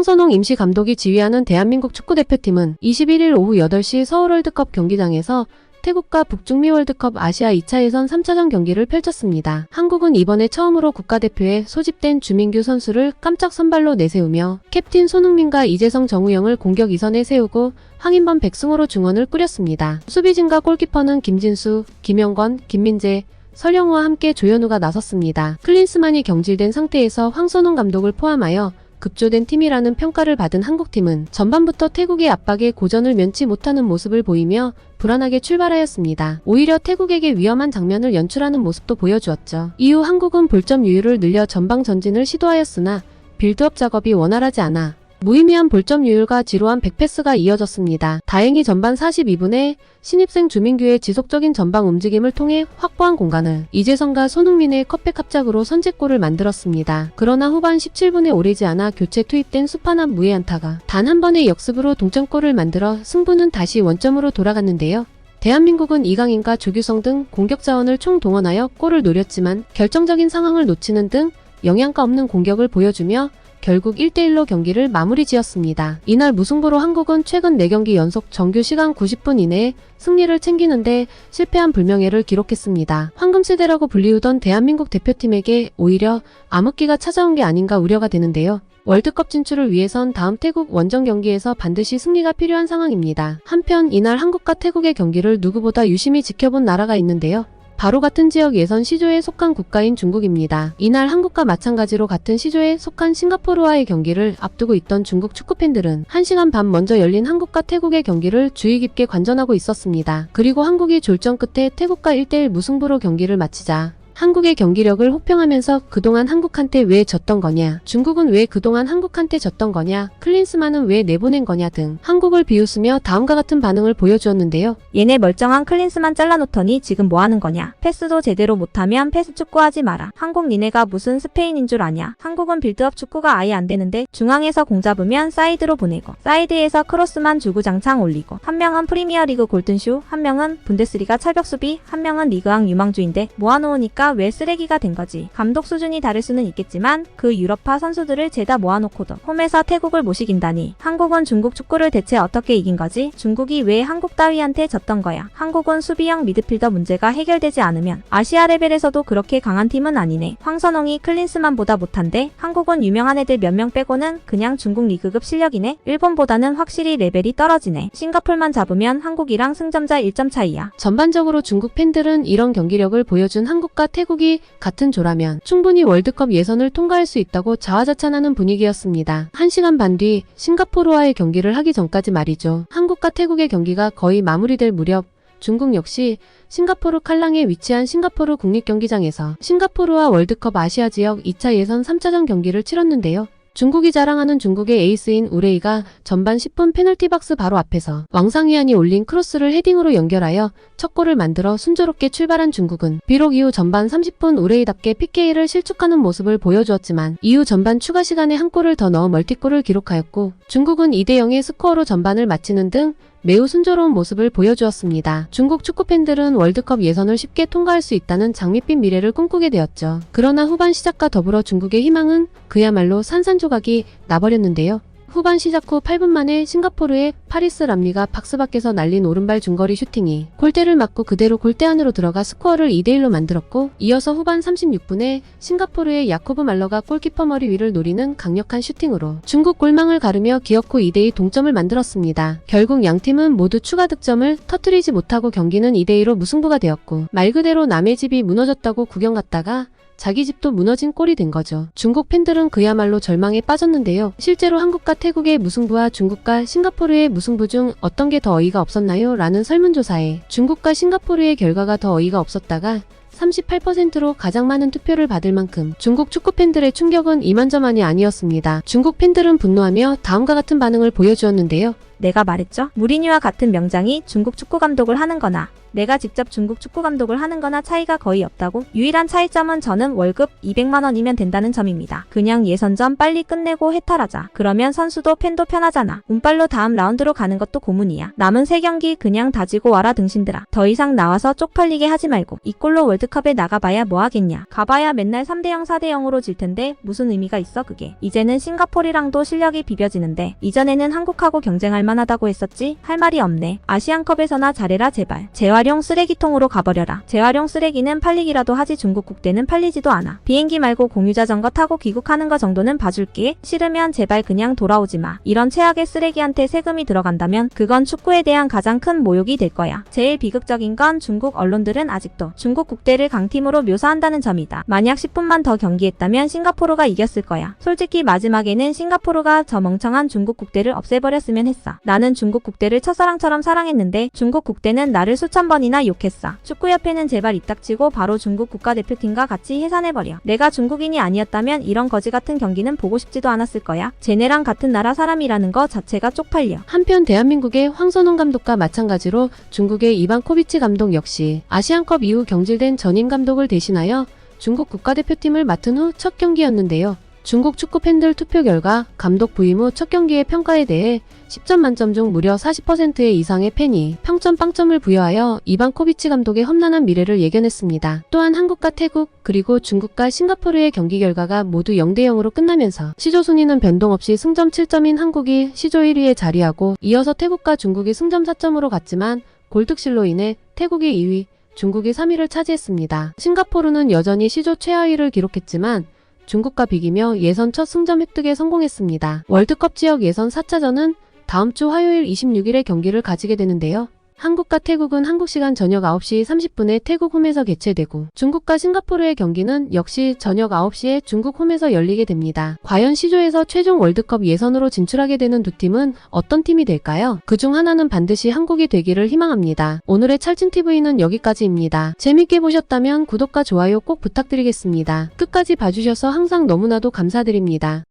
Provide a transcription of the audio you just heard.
황선홍 임시감독이 지휘하는 대한민국 축구대표팀은 21일 오후 8시 서울 월드컵 경기장에서 태국과 북중미 월드컵 아시아 2차 예선 3차전 경기를 펼쳤습니다. 한국은 이번에 처음으로 국가대표에 소집된 주민규 선수를 깜짝 선발로 내세우며 캡틴 손흥민과 이재성 정우영을 공격 2선에 세우고 황인범 백승호로 중원을 꾸렸습니다. 수비진과 골키퍼는 김진수, 김영권, 김민재, 설영우와 함께 조현우가 나섰습니다. 클린스만이 경질된 상태에서 황선홍 감독을 포함하여 급조된 팀이라는 평가를 받은 한국팀은 전반부터 태국의 압박에 고전을 면치 못하는 모습을 보이며 불안하게 출발하였습니다. 오히려 태국에게 위험한 장면을 연출하는 모습도 보여주었죠. 이후 한국은 볼점 유율을 늘려 전방 전진을 시도하였으나 빌드업 작업이 원활하지 않아 무의미한 볼점 유율과 지루한 백패스가 이어졌습니다. 다행히 전반 42분에 신입생 주민규의 지속적인 전방 움직임을 통해 확보한 공간을 이재성과 손흥민의 컵백 합작으로 선제골을 만들었습니다. 그러나 후반 17분에 오래지 않아 교체 투입된 수파나 무의 안타가 단 한 번의 역습으로 동점골을 만들어 승부는 다시 원점으로 돌아갔는데요. 대한민국은 이강인과 조규성 등 공격 자원을 총동원하여 골을 노렸지만 결정적인 상황을 놓치는 등 영양가 없는 공격을 보여주며 결국 1대1로 경기를 마무리 지었습니다. 이날 무승부로 한국은 최근 4경기 연속 정규 시간 90분 이내에 승리를 챙기는데 실패한 불명예를 기록했습니다. 황금세대라고 불리우던 대한민국 대표팀에게 오히려 암흑기가 찾아온 게 아닌가 우려가 되는데요. 월드컵 진출을 위해선 다음 태국 원정 경기에서 반드시 승리가 필요한 상황입니다. 한편 이날 한국과 태국의 경기를 누구보다 유심히 지켜본 나라가 있는데요. 바로 같은 지역 예선 C조에 속한 국가인 중국입니다. 이날 한국과 마찬가지로 같은 C조에 속한 싱가포르와의 경기를 앞두고 있던 중국 축구팬들은 1시간 반 먼저 열린 한국과 태국의 경기를 주의 깊게 관전하고 있었습니다. 그리고 한국이 졸전 끝에 태국과 1대1 무승부로 경기를 마치자 한국의 경기력을 호평하면서 그동안 한국한테 왜 졌던 거냐, 중국은 왜 그동안 한국한테 졌던 거냐, 클린스만은 왜 내보낸 거냐 등 한국을 비웃으며 다음과 같은 반응을 보여주었는데요. 얘네 멀쩡한 클린스만 잘라놓더니 지금 뭐하는 거냐. 패스도 제대로 못하면 패스 축구하지 마라. 한국 니네가 무슨 스페인인 줄 아냐. 한국은 빌드업 축구가 아예 안 되는데 중앙에서 공 잡으면 사이드로 보내고 사이드에서 크로스만 주구장창 올리고 한 명은 프리미어리그 골든슈, 한 명은 분데스리가 철벽수비, 한 명은 리그왕 유망주인데 모아놓으니까 왜 쓰레기가 된 거지. 감독 수준이 다를 수는 있겠지만 그 유럽파 선수들을 죄다 모아놓고도 홈에서 태국을 못 이긴다니. 한국은 중국 축구를 대체 어떻게 이긴 거지? 중국이 왜 한국 따위한테 졌던 거야? 한국은 수비형 미드필더 문제가 해결되지 않으면 아시아 레벨에서도 그렇게 강한 팀은 아니네. 황선홍이 클린스만보다 못한데 한국은 유명한 애들 몇 명 빼고는 그냥 중국 리그급 실력이네. 일본보다는 확실히 레벨이 떨어지네. 싱가폴만 잡으면 한국이랑 승점자 1점 차이야. 전반적으로 중국 팬들은 이런 경기력을 보여준 한국과 태국이 같은 조라면 충분히 월드컵 예선을 통과할 수 있다고 자화자찬하는 분위기였습니다. 1시간 반 뒤 싱가포르와의 경기를 하기 전까지 말이죠. 한국과 태국의 경기가 거의 마무리될 무렵 중국 역시 싱가포르 칼랑에 위치한 싱가포르 국립경기장에서 싱가포르와 월드컵 아시아 지역 2차 예선 3차전 경기를 치렀는데요. 중국이 자랑하는 중국의 에이스인 우레이가 전반 10분 페널티 박스 바로 앞에서 왕상위안이 올린 크로스를 헤딩으로 연결하여 첫 골을 만들어 순조롭게 출발한 중국은 비록 이후 전반 30분 우레이답게 PK를 실축하는 모습을 보여주었지만 이후 전반 추가 시간에 한 골을 더 넣어 멀티골을 기록하였고 중국은 2대0의 스코어로 전반을 마치는 등 매우 순조로운 모습을 보여주었습니다. 중국 축구팬들은 월드컵 예선을 쉽게 통과할 수 있다는 장밋빛 미래를 꿈꾸게 되었죠. 그러나 후반 시작과 더불어 중국의 희망은 그야말로 산산조각이 나버렸는데요. 후반 시작 후 8분 만에 싱가포르의 파리스 람리가 박스 밖에서 날린 오른발 중거리 슈팅이 골대를 맞고 그대로 골대 안으로 들어가 스코어를 2대1로 만들었고 이어서 후반 36분에 싱가포르의 야코브 말러가 골키퍼 머리 위를 노리는 강력한 슈팅으로 중국 골망을 가르며 기어코 2대2 동점을 만들었습니다. 결국 양팀은 모두 추가 득점을 터뜨리지 못하고 경기는 2대2로 무승부가 되었고 말 그대로 남의 집이 무너졌다고 구경 갔다가 자기 집도 무너진 꼴이 된 거죠. 중국 팬들은 그야말로 절망에 빠졌는데요. 실제로 한국과 태국의 무승부와 중국과 싱가포르의 무승부 중 어떤 게 더 어이가 없었나요? 라는 설문조사에 중국과 싱가포르의 결과가 더 어이가 없었다가 38%로 가장 많은 투표를 받을 만큼 중국 축구팬들의 충격은 이만저만이 아니었습니다. 중국 팬들은 분노하며 다음과 같은 반응을 보여주었는데요. 내가 말했죠? 무리뉴와 같은 명장이 중국 축구 감독을 하는 거나 내가 직접 중국 축구 감독을 하는 거나 차이가 거의 없다고. 유일한 차이점은 저는 월급 200만 원이면 된다는 점입니다. 그냥 예선전 빨리 끝내고 해탈하자. 그러면 선수도 팬도 편하잖아. 운빨로 다음 라운드로 가는 것도 고문이야. 남은 3경기 그냥 다지고 와라 등신들아. 더 이상 나와서 쪽팔리게 하지 말고. 이 꼴로 월드컵에 나가봐야 뭐하겠냐. 가봐야 맨날 3대0 4대0으로 질 텐데 무슨 의미가 있어 그게. 이제는 싱가포르랑도 실력이 비벼지는데 이전에는 한국하고 경쟁할 만하다고 했었지? 할 말이 없네. 아시안컵에서나 잘해라 제발. 재활용 쓰레기통으로 가버려라. 재활용 쓰레기는 팔리기라도 하지 중국 국대는 팔리지도 않아. 비행기 말고 공유자전거 타고 귀국하는 거 정도는 봐줄게. 싫으면 제발 그냥 돌아오지 마. 이런 최악의 쓰레기한테 세금이 들어간다면 그건 축구에 대한 가장 큰 모욕이 될 거야. 제일 비극적인 건 중국 언론들은 아직도 중국 국대를 강팀으로 묘사한다는 점이다. 만약 10분만 더 경기했다면 싱가포르가 이겼을 거야. 솔직히 마지막에는 싱가포르가 저 멍청한 중국 국대를 없애버렸으면 했어. 나는 중국 국대를 첫사랑처럼 사랑했는데 중국 국대는 나를 수천 번이나 욕했어. 축구협회는 제발 입 닥치고 바로 중국 국가대표팀과 같이 해산해버려. 내가 중국인이 아니었다면 이런 거지 같은 경기는 보고 싶지도 않았을 거야. 쟤네랑 같은 나라 사람이라는 거 자체가 쪽팔려. 한편 대한민국의 황선홍 감독과 마찬가지로 중국의 이반코비치 감독 역시 아시안컵 이후 경질된 전임 감독을 대신하여 중국 국가대표팀을 맡은 후 첫 경기였는데요. 중국 축구 팬들 투표 결과 감독 부임 후 첫 경기의 평가에 대해 10점 만점 중 무려 40%의 이상의 팬이 평점 빵점을 부여하여 이반코비치 감독의 험난한 미래를 예견했습니다. 또한 한국과 태국 그리고 중국과 싱가포르의 경기 결과가 모두 0대0으로 끝나면서 시조 순위는 변동 없이 승점 7점인 한국이 시조 1위에 자리하고 이어서 태국과 중국이 승점 4점으로 갔지만 골득실로 인해 태국이 2위, 중국이 3위를 차지했습니다. 싱가포르는 여전히 시조 최하위를 기록했지만 중국과 비기며 예선 첫 승점 획득에 성공했습니다. 월드컵 지역 예선 4차전은 다음 주 화요일 26일에 경기를 가지게 되는데요. 한국과 태국은 한국 시간 저녁 9시 30분에 태국 홈에서 개최되고 중국과 싱가포르의 경기는 역시 저녁 9시에 중국 홈에서 열리게 됩니다. 과연 시조에서 최종 월드컵 예선으로 진출하게 되는 두 팀은 어떤 팀이 될까요? 그중 하나는 반드시 한국이 되기를 희망합니다. 오늘의 찰진TV는 여기까지입니다. 재밌게 보셨다면 구독과 좋아요 꼭 부탁드리겠습니다. 끝까지 봐주셔서 항상 너무나도 감사드립니다.